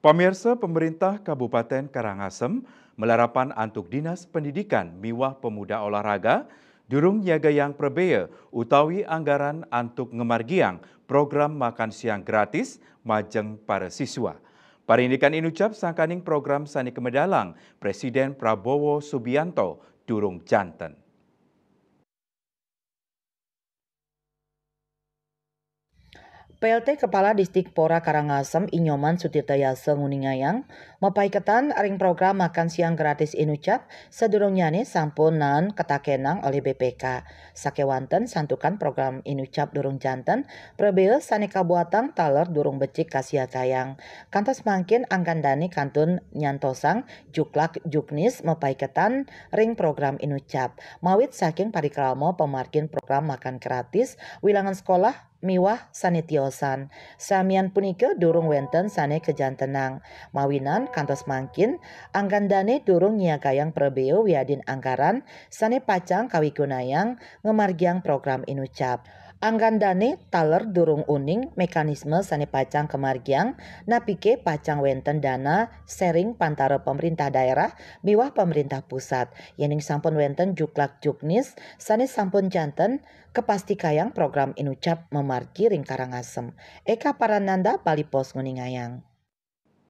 Pemirsa, pemerintah Kabupaten Karangasem melarapan antuk Dinas Pendidikan miwah pemuda olahraga durung nyagayang prebea utawi anggaran antuk ngemargiang program makan siang gratis majeng para siswa. Parindikan inucap sangkaning program Sani Kemedalang Presiden Prabowo Subianto durung janten. PLT Kepala Distikpora Karangasem Inyoman Sutirtayasa nguningayang mepaiketan aring program makan siang gratis inucap sedurungyane sampun naen ketakenang oleh BPK. Sakewanten santukan program inucap durung janten prebeu saneka buatang taler durung becik kasia tayang. Kantos mangkin anggandani kantun nyantosang juklak juknis mepaiketan ring program inucap. Mawit saking parikramo pemarkin program makan gratis wilangan sekolah miwah sanitiosan. Samian punika durung wenten sane kejantenang. Mawinan kantos mangkin anggandane durung nyiagayang prebeo wiadin anggaran sane pacang kawigunayang ngemargiang program inucap. Anggandane taler durung uning mekanisme sane pacang kemargiang napike pacang wenten dana sharing pantara pemerintah daerah miwah pemerintah pusat. Yening sampun wenten juklak juknis sane sampun janten kepasti kayang program inucap memargi ring Karangasem. Eka Parananda Bali Pos nguningayang.